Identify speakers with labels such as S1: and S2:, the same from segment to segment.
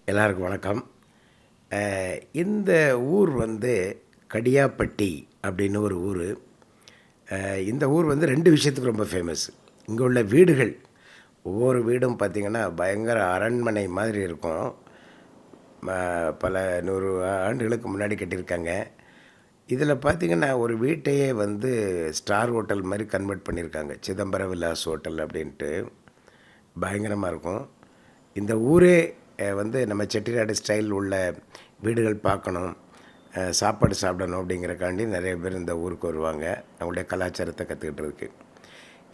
S1: எல்லாருக்கும் வணக்கம். இந்த ஊர் வந்து கடியாப்பட்டி அப்படின்னு ஒரு ஊர். இந்த ஊர் வந்து 2 விஷயத்துக்கு ரொம்ப ஃபேமஸ். இங்கே உள்ள வீடுகள், ஒவ்வொரு வீடும் பார்த்திங்கன்னா பயங்கர அரண்மனை மாதிரி இருக்கும். பல 100 ஆண்டுகளுக்கு முன்னாடி கட்டியிருக்காங்க. இதில் பார்த்திங்கன்னா ஒரு வீட்டையே வந்து ஸ்டார் ஹோட்டல் மாதிரி கன்வெர்ட் பண்ணியிருக்காங்க. சிதம்பர விலாஸ் ஹோட்டல் அப்படின்ட்டு பயங்கரமாக இருக்கும். இந்த ஊரே வந்து நம்ம செட்டிநாடு ஸ்டைல் உள்ள வீடுகள் பார்க்கணும், சாப்பாடு சாப்பிடணும் அப்படிங்கிறக்காண்டி நிறைய பேர் இந்த ஊருக்கு வருவாங்க, அவங்களுடைய கலாச்சாரத்தை கற்றுக்கிட்டுருக்கு.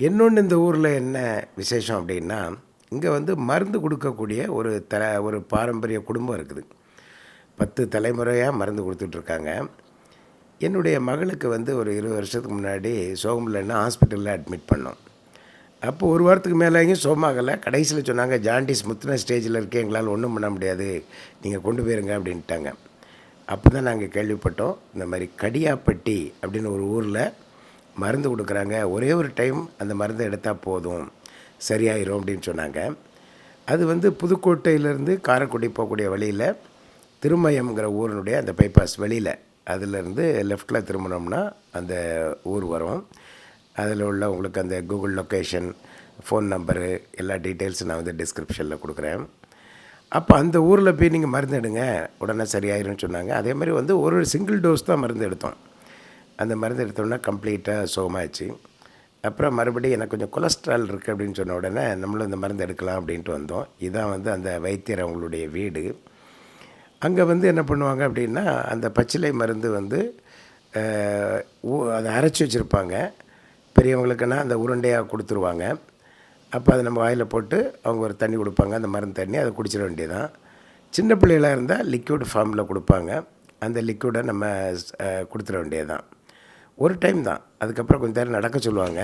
S1: இன்னொன்று, இந்த ஊரில் என்ன விசேஷம் அப்படின்னா, இங்கே வந்து மருந்து கொடுக்கக்கூடிய ஒரு பாரம்பரிய குடும்பம் இருக்குது. 10 தலைமுறையாக மருந்து கொடுத்துட்ருக்காங்க. என்னுடைய மகளுக்கு வந்து ஒரு 20 வருஷத்துக்கு முன்னாடி சோகமில்லைன்னா ஹாஸ்பிட்டலில் அட்மிட் பண்ணோம். அப்போ ஒரு வாரத்துக்கு மேலேயும் சோமாகலை. கடைசியில் சொன்னாங்க, ஜாண்டிஸ் முத்தின ஸ்டேஜில் இருக்கே, எங்களால் ஒன்றும் பண்ண முடியாது, நீங்கள் கொண்டு போயிருங்க அப்படின்ட்டாங்க. அப்போ தான் நாங்கள் கேள்விப்பட்டோம், இந்த மாதிரி கடியாப்பட்டி அப்படின்னு ஒரு ஊரில் மருந்து கொடுக்குறாங்க. ஒரே ஒரு டைம் அந்த மருந்தை எடுத்தால் போதும், சரியாயிரும் அப்படின்னு சொன்னாங்க. அது வந்து புதுக்கோட்டையிலேருந்து காரைக்குடி போகக்கூடிய வழியில் திருமயம்ங்கிற ஊரினுடைய அந்த பைபாஸ் வெளியில், அதிலேருந்து லெஃப்டில் திரும்பினோம்னா அந்த ஊர் வரும். அதில் உள்ள உங்களுக்கு அந்த கூகுள் லொக்கேஷன், ஃபோன் நம்பரு, எல்லா டீட்டெயில்ஸும் நான் வந்து டிஸ்கிரிப்ஷனில் கொடுக்குறேன். அப்போ அந்த ஊரில் போய் நீங்கள் மருந்து எடுங்க, உடனே சரியாயிரும்னு சொன்னாங்க. அதே மாதிரி வந்து ஒரு சிங்கிள் டோஸ் தான் மருந்து எடுத்தோம். அந்த மருந்து எடுத்தோன்னா கம்ப்ளீட்டாக சுகமாகிடுச்சு. அப்புறம் மறுபடியும் எனக்கு கொஞ்சம் கொலஸ்ட்ரால் இருக்குது அப்படின்னு சொன்ன உடனே நம்மளும் இந்த மருந்து எடுக்கலாம் அப்படின்ட்டு வந்தோம். இதுதான் வந்து அந்த வைத்தியர் அவங்களுடைய வீடு. அங்கே வந்து என்ன பண்ணுவாங்க அப்படின்னா, அந்த பச்சிலை மருந்து வந்து அதை அரைச்சி வச்சுருப்பாங்க. பெரியவங்களுக்குன்னா அந்த உருண்டையாக கொடுத்துருவாங்க. அப்போ அதை நம்ம வாயில் போட்டு அவங்க ஒரு தண்ணி கொடுப்பாங்க, அந்த மருந்து தண்ணி, அதை குடிச்சிட வேண்டியதான். சின்ன பிள்ளைகளாக இருந்தால் லிக்விட் ஃபார்மில் கொடுப்பாங்க. அந்த லிக்விடை நம்ம கொடுத்துட வேண்டியதுதான். ஒரு டைம் தான், அதுக்கப்புறம் கொஞ்சம் நேரம் நடக்க சொல்லுவாங்க.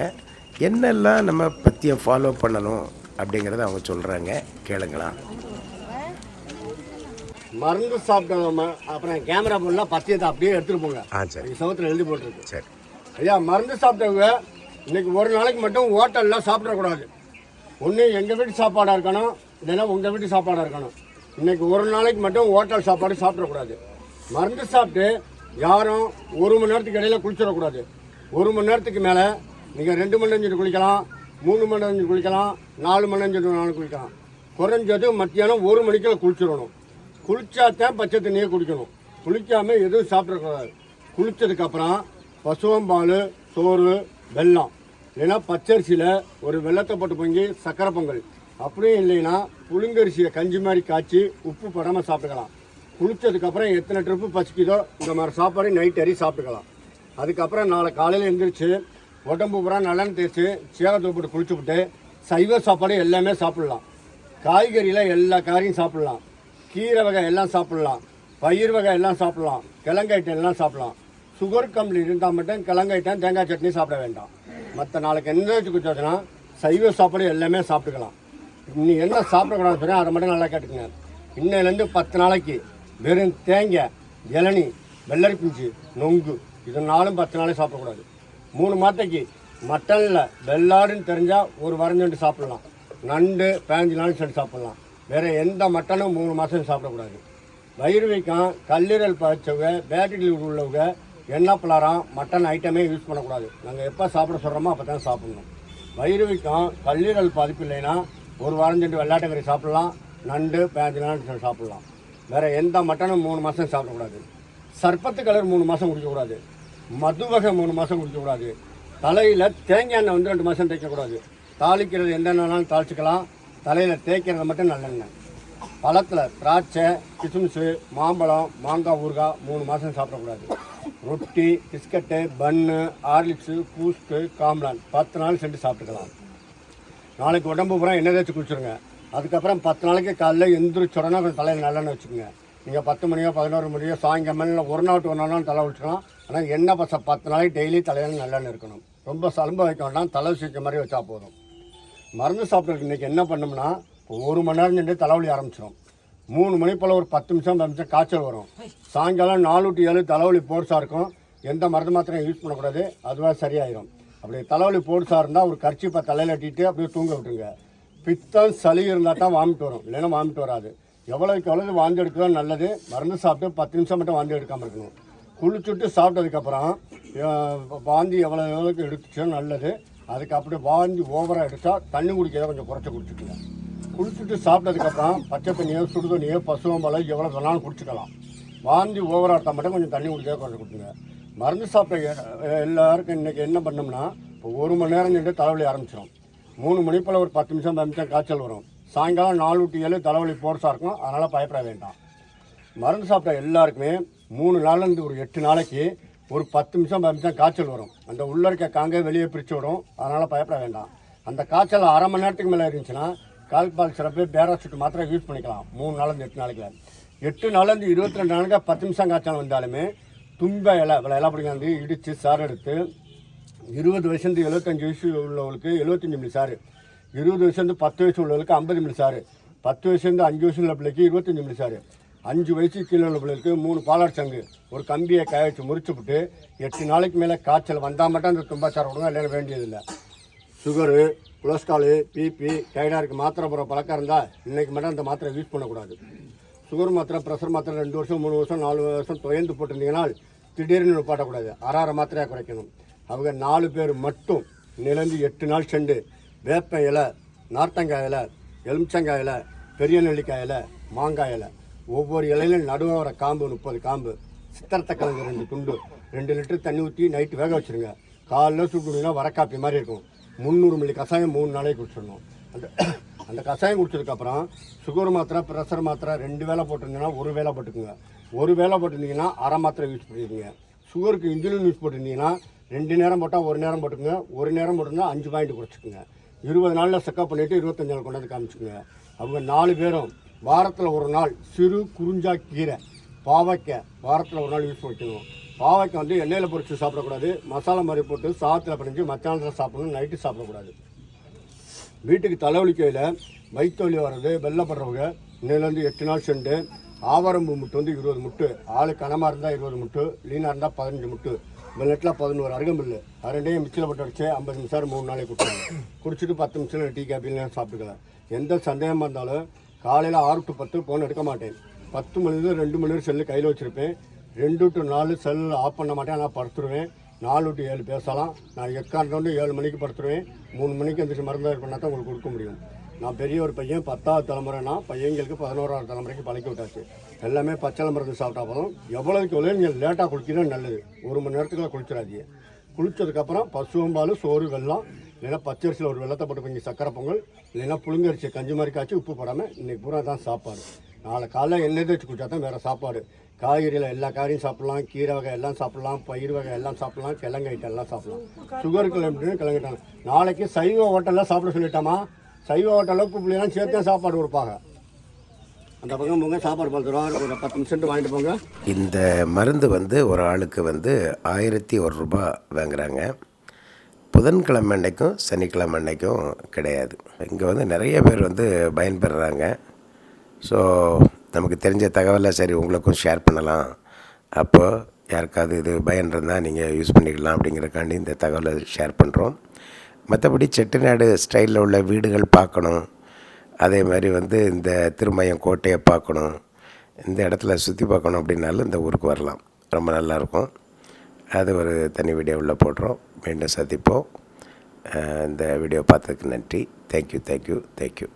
S1: என்னெல்லாம் நம்ம பத்தியம் ஃபாலோ பண்ணணும் அப்படிங்கிறத அவங்க சொல்கிறாங்க, கேளுங்களா.
S2: மருந்து சாப்பிட்டவங்க அப்புறம் கேமரா போடலாம், பத்தியத்தை அப்படியே எடுத்துகிட்டு போங்க.
S1: சரி,
S2: சவுத்தில் எழுதி போட்டுருக்கு.
S1: சரி
S2: ஐயா, மருந்து சாப்பிட்டவங்க இன்றைக்கி ஒரு நாளைக்கு மட்டும் ஹோட்டலில் சாப்பிடக்கூடாது. ஒன்று எங்கள் வீட்டு சாப்பாடாக இருக்கணும், இல்லைன்னா உங்கள் வீட்டு சாப்பாடாக இருக்கணும். இன்றைக்கி ஒரு நாளைக்கு மட்டும் ஹோட்டல் சாப்பாடு சாப்பிடக்கூடாது. மருந்து சாப்பிட்டு யாரும் 1 மணி நேரத்துக்கு இடையில் குளிச்சிடக்கூடாது. 1 மணி நேரத்துக்கு மேலே நீங்கள் 2 மணி நேரம் குளிக்கலாம், 3 மணி நேரம் குளிக்கலாம், 4 மணி நேரம் குளிக்கலாம். குறைஞ்சது மத்தியானம் 1 மணிக்குள்ள குளிச்சிடணும். குளிச்சாத்தான் பச்சை தண்ணியே குடிக்கணும். குளிக்காமல் எதுவும் சாப்பிடக்கூடாது. குளித்ததுக்கப்புறம் பசுவம்பால், சோறு, வெல்லம், இல்லைன்னா பச்சரிசியில் ஒரு வெள்ளத்தை போட்டு பொங்கி சக்கரை பொங்கல், அப்படியும் இல்லைன்னா புழுங்கரிசியை கஞ்சி மாதிரி காய்ச்சி உப்பு படாமல் சாப்பிட்டுக்கலாம். குளித்ததுக்கப்புறம் எத்தனை ட்ரிப்பு பசிக்குதோ இந்த மாதிரி சாப்பாடு நைட் அரி சாப்பிட்டுக்கலாம். அதுக்கப்புறம் நாளை காலையில் எழுந்திரிச்சு உடம்பு பூரா நல்லெண்ணெய் தேய்ச்சி சீரகத்தை போட்டு குளிச்சு விட்டு சைவ சாப்பாடு எல்லாமே சாப்பிட்லாம். காய்கறியில் எல்லா காரையும் சாப்பிட்லாம். கீரை வகை எல்லாம் சாப்பிட்லாம். பயிர் வகை எல்லாம் சாப்பிட்லாம். கிழங்கு ஐட்டம் எல்லாம் சாப்பிட்லாம். சுகர் கம்ப்ளீட் இருந்தால் மட்டும் கிழங்கு ஐட்டம், தேங்காய் சட்னி சாப்பிட வேண்டாம். மற்ற நாளைக்கு என்ன வச்சு குடிச்சோன்னா சைவ சாப்பாடு எல்லாமே சாப்பிட்டுக்கலாம். இன்னும் என்ன சாப்பிடக்கூடாதுன்னு சொன்னால் அதை மட்டும் நல்லா கேட்டுக்குங்க. இன்னையிலேருந்து 10 நாளைக்கு வெறும் தேங்காய், இளநி, வெள்ளரி பிஞ்சு, நொங்கு, இது 4ம் 10 நாளே சாப்பிடக்கூடாது. 3 மாதத்துக்கு மட்டனில் வெள்ளாடுன்னு தெரிஞ்சால் ஒரு வாரம் சாப்பிட்லாம். நண்டு 15 நாள் சென்று சாப்பிட்லாம். வேறு எந்த மட்டனும் 3 மாதம் சாப்பிடக்கூடாது. வயிறு வீக்கம், கல்லீரல் பாய்ச்சவங்க, பேட்டரி உள்ளவங்க, எண்ணெய் பலகாரம், மட்டன் ஐட்டமே யூஸ் பண்ணக்கூடாது. நாங்கள் எப்போ சாப்பிட சொல்கிறோமோ அப்போ தான் சாப்பிட்ணும். வயிறு வீக்கம், கல்லீரல் பாதிப்பு இல்லைன்னா ஒரு வாரம் சென்று வெள்ளாட்டுக்கறி சாப்பிட்லாம். நண்டு 15 நாள் சாப்பிட்லாம். வேறு எந்த மட்டனும் 3 மாதம் சாப்பிடக்கூடாது. சர்பத்து கலர் 3 மாதம் குடிக்கக்கூடாது. மது வகை 3 மாதம் குடிக்கக்கூடாது. தலையில் தேங்காய் எண்ணெய் வந்து 2 மாதம் தேய்க்கக்கூடாது. தாளிக்கிறது எந்தெண்ணாலும் தாளிச்சிக்கலாம். தலையில் தேய்க்கிறது மட்டும் நல்லெண்ணெய். பழத்தில் திராட்சை, கிஸ்மிஸு, மாம்பழம், மாங்காய் ஊறுகாய் 3 மாதம் சாப்பிடக்கூடாது. ரொட்டி, பிஸ்கட்டு, பன்னு, ஹார்லிக்ஸு, பூஸ்ட்டு, காம்லான் 10 நாள் சென்று சாப்பிட்டுக்கலாம். நாளைக்கு உடம்பு பூரா எண்ணெய் தேய்ச்சி குளிச்சுருங்க. அதுக்கப்புறம் 10 நாளைக்கு காலையில் எந்திரிச்சோடனா கொஞ்சம் தலையில் நல்லெண்ணெய் வச்சுக்கோங்க. நீங்கள் 10 மணியோ 11 மணியோ சாயங்காலம் ஒரு நாள் தலை குளிச்சுக்கலாம். ஆனால் எண்ணெய் 10 நாளைக்கு டெய்லி தலையில் நல்லெண்ணெய் இருக்கணும். ரொம்ப சலம்ப வைக்க வேண்டாம், தலை சீக்கிர மாதிரி வச்சா போதும். மருந்து சாப்பிட்றதுக்கு இன்றைக்கி என்ன பண்ணோம்னா, 1 மணி நேரம் சென்று தலைவலி ஆரம்பிச்சிடும். 3 மணி போல் ஒரு 10 நிமிஷம் காய்ச்சல் வரும். சாயங்காலம் 4 to 7 தலைவலி போர்ஸாக இருக்கும். எந்த மருந்து மாத்திரம் யூஸ் பண்ணக்கூடாது, அதுவாக சரியாயிடும். அப்படி தலைவலி போர்ஸாக இருந்தால் ஒரு கர்ச்சிப்பை தலையில் கட்டிட்டு அப்படியே தூங்க விட்டுருங்க. பித்தம் சளி இருந்தால் தான் வாமிட் வரும், இல்லைன்னா வாமிட் வராது. எவ்வளோக்கு எவ்வளவு வாந்தி எடுக்கிறதோ நல்லது. மருந்து சாப்பிட்டு 10 நிமிஷம் மட்டும் வாந்தி எடுக்காமல் இருக்கணும். குளிச்சுட்டு சாப்பிட்டதுக்கப்புறம் வாந்தி எவ்வளோக்கு எடுத்துச்சோ நல்லது. அதுக்கு அப்படி வாந்தி ஓவராக எடுத்தால் தண்ணி குடிக்கிறத கொஞ்சம் குறைச்சி குடிச்சிக்கங்க. குளிச்சுட்டு சாப்பிட்டதுக்கப்புறம் பச்சை தண்ணியோ சுடு தண்ணியோ பசுவம்பாலோ எவ்வளோ வேணாலும் குடிச்சிக்கலாம். வாந்தி ஓவராக எடுத்தால் மட்டும் கொஞ்சம் தண்ணி குடிக்கிறத குறைச்சி கொடுத்துங்க. மருந்து சாப்பிட்ட எல்லாருக்கும் இன்றைக்கி என்ன பண்ணோம்னா, இப்போ 1 மணி நேரம் நின்று தலைவலி ஆரம்பிச்சிடும். 3 மணி போல் ஒரு 10 நிமிஷம் 5 நிமிஷம் காய்ச்சல் வரும். சாயங்காலம் 4 to 7 தலைவலி போர்ஸாக இருக்கும். அதனால் பயப்பட வேண்டாம். மருந்து சாப்பிட்ட எல்லாருக்குமே 3 நாள்லேருந்து ஒரு 8 நாளைக்கு ஒரு 10 நிமிஷம் 5 நிமிஷம் காய்ச்சல் வரும். அந்த உள்ளே இருக்க காங்க வெளியே பிரித்து விடும். அதனால் பயப்பட வேண்டாம். அந்த காய்ச்சல் அரை மணி நேரத்துக்கு மேலே இருந்துச்சுன்னா கால்பால் சிறப்பு பேராசூட் மாத்திரை யூஸ் பண்ணிக்கலாம். 3 நாள்லேருந்து 8 நாளைக்கு. 8 நாள்லேருந்து 22 நாளுக்கு 10 நிமிஷம் காய்ச்சல் வந்தாலுமே தும்ப இலை பிடிக்காந்து இடித்து சாறு எடுத்து 20 வயசுலேருந்து 75 வயசு உள்ளவங்களுக்கு 75 மில்லி சாறு, 20 வயசுலேருந்து 10 வயசு உள்ளவங்களுக்கு 50 மில்லி சாறு, 10 வயசுலேருந்து 5 வயசு உள்ள பிள்ளைக்கு 25 மில்லி சாறு, 5 வயசு கீழே உள்ள பிள்ளைகளுக்கு 3 பாலார் சங்கு ஒரு கம்பியை காய வச்சு முறிச்சுவிட்டு 8 நாளைக்கு மேலே காய்ச்சல் வந்தால் மட்டும் அந்த தும்பாச்சாரம் கொடுங்க. இல்லைன்னு வேண்டியதில்லை. சுகரு, கொலஸ்ட்ராலு, பிபி, தைராய்டுக்கு மாத்திரை போகிற பழக்கம் இருந்தால் இன்றைக்கி மட்டும் அந்த மாத்திரை யூஸ் பண்ணக்கூடாது. சுகர் மாத்திரை, ப்ரெஷர் மாத்திரை 2 வருஷம் 3 வருஷம் 4 வருஷம் தொயந்து போட்டிருந்தீங்கன்னா திடீர்னு நிப்பாட்டக்கூடாது. அரை மாத்திரையாக குறைக்கணும். அவங்க 4 பேர் மட்டும் நிலந்து 8 நாள் செண்டு வேப்ப இலை, நார்த்தங்காய் இலை, எலுமிச்சங்காய் இலை, பெரிய நெல்லிக்காய் இலை, மாங்காய் இலை, ஒவ்வொரு இலையிலும் நடுவாக வர காம்பு 30 காம்பு, சித்திரத்தை கிழங்கு 2 துண்டு, 2 லிட்டர் தண்ணி ஊற்றி நைட்டு வேக வச்சுருங்க. காலையில் சுட்டுனா வர காப்பி மாதிரி இருக்கும். 300 மில்லி கஷாயம் 3 நாளைக்கு குடிச்சிடணும். அந்த கஷாயம் குடிச்சதுக்கப்புறம் சுகர் மாத்திரை, ப்ரெஷர் மாத்திரை 2 வேளை போட்டிருந்தீங்கன்னா 1 வேளை போட்டுக்குங்க. 1 வேளை போட்டிருந்தீங்கன்னா அரை மாத்திரை யூஸ் பண்ணிடுங்க. சுகருக்கு இன்சுலின் யூஸ் போட்டிருந்தீங்கன்னா 2 நேரம் போட்டால் 1 நேரம் போட்டுக்குங்க. 1 நேரம் போட்டிருந்தா 5 பாயிண்ட் குறைச்சிக்குங்க. 20 நாளில் செக்கப் பண்ணிவிட்டு 25 நாள் கொண்டாந்து காமிச்சுக்குங்க. அவங்க 4 பேரும் வாரத்தில் 1 நாள் சிறு குறிஞ்சா கீரை, பாவைக்காய் வாரத்தில் 1 நாள் யூஸ் பண்ணிக்கணும். பாவைக்காய் வந்து எண்ணெயில் பொரித்து சாப்பிடக்கூடாது. மசாலா மாதிரி போட்டு சாதத்தில் பிணைஞ்சு மத்தியானத்தில் சாப்பிடணும். நைட்டு சாப்பிடக்கூடாது. வீட்டுக்கு தலைவலிக்கையில் வயிற்றுவலி வர்றது வெள்ளப்படுறவங்க இன்னிலேருந்து 8 நாள் சென்று ஆவாரம்பூ முட்டு வந்து 20 முட்டு, ஆளு கனமாக இருந்தால் 20 முட்டு, லீனாக இருந்தால் 15 முட்டு, வெள்ளத்தில் 11 அருகம்பில், அது 2 மிக்சியில் போட்டு அடிச்சு 50 நிமிஷம் 3 நாளைக்கு குடிச்சிடணும். குடிச்சிட்டு 10 நிமிஷம் டீ காப்பிலாம் சாப்பிட்டுக்கலாம். எந்த சந்தேகமாக இருந்தாலும் காலையில் 6 to 10 ஃபோன் எடுக்க மாட்டேன். 10 மணிலேருந்து 2 மணி நேரம் செல்லு கையில் வச்சுருப்பேன். 2 to 4 செல் ஆஃப் பண்ண மாட்டேன். நான் படுத்துருவேன். 4 to 7 பேசலாம். நான் எக்காரணம் 7 மணிக்கு படுத்துருவேன். 3 மணிக்கு எந்திரிச்சு மருந்து பண்ணால் தான் உங்களுக்கு கொடுக்க முடியும். நான் பெரிய ஒரு பையன், 10வது தலைமுறைனா பையங்களுக்கு 11வது தலைமுறைக்கு பழக்கி விட்டாச்சு. எல்லாமே பச்சளை மருந்து சாப்பிட்டா போதும். எவ்வளோக்கு எவ்வளோ நீங்கள் லேட்டாக குளிக்கிறது நல்லது. 1 மணி நேரத்துக்குள்ள குளிச்சிடாதீங்க. குளித்ததுக்கப்புறம் பசுவம்பால், சோறு, வெல்லம், இல்லைன்னா பச்சரிசியில் ஒரு வெள்ளத்தை போட்டு கொஞ்சம் சக்கரை பொங்கல், இல்லைன்னா புழுங்கரிசி கஞ்சி மாதிரி காய்ச்சி உப்பு போடாமல் இன்றைக்கி பூரா தான் சாப்பாடு. நாளை காலைல எண்ணெய் தேய்ச்சி குடிச்சா தான் வேறு சாப்பாடு. காய்கறியில் எல்லா காயும் சாப்பிட்லாம், கீரை வகை எல்லாம் சாப்பிட்லாம், பயிர் வகை எல்லாம் சாப்பிட்லாம், கிழங்கு ஐட்டம் எல்லாம் சாப்பிட்லாம். சுகருக்கு எப்படின்னு கிழங்கிட்டாங்க. நாளைக்கு சைவ ஹோட்டலில் சாப்பிட சொல்லிட்டாமா, சைவ ஹோட்டலில் உப்பு புள்ளியெல்லாம் சேர்த்தே சாப்பாடு கொடுப்பாங்க. அந்த பக்கம் போங்க, சாப்பாடு பார்த்துருவாங்க. ஒரு 10 நிமிஷம் வாங்கிட்டு போங்க.
S1: இந்த மருந்து வந்து ஒரு ஆளுக்கு வந்து 1001 ரூபாய் வாங்குகிறாங்க. புதன்கிழமை அன்னைக்கும் சனிக்கிழமை அன்னைக்கும் கிடையாது. இங்கே வந்து நிறைய பேர் வந்து பயன்பெறுறாங்க. ஸோ நமக்கு தெரிஞ்ச தகவலை சரி உங்களுக்கும் ஷேர் பண்ணலாம். அப்போது யாருக்காவது இது பயன் இருந்தால் நீங்கள் யூஸ் பண்ணிக்கலாம் அப்படிங்கிறக்காண்டி இந்த தகவலை ஷேர் பண்ணுறோம். மற்றபடி செட்டிநாடு ஸ்டைலில் உள்ள வீடுகள் பார்க்கணும், அதே மாதிரி வந்து இந்த திருமயம் கோட்டையை பார்க்கணும், இந்த இடத்துல சுற்றி பார்க்கணும் அப்படின்னாலும் இந்த ஊருக்கு வரலாம். ரொம்ப நல்லாயிருக்கும். அது ஒரு தனி வீடியோவில் போடுறோம். மீண்டும் சந்திப்போம். இந்த வீடியோ பார்த்ததுக்கு நன்றி. தேங்க்யூ.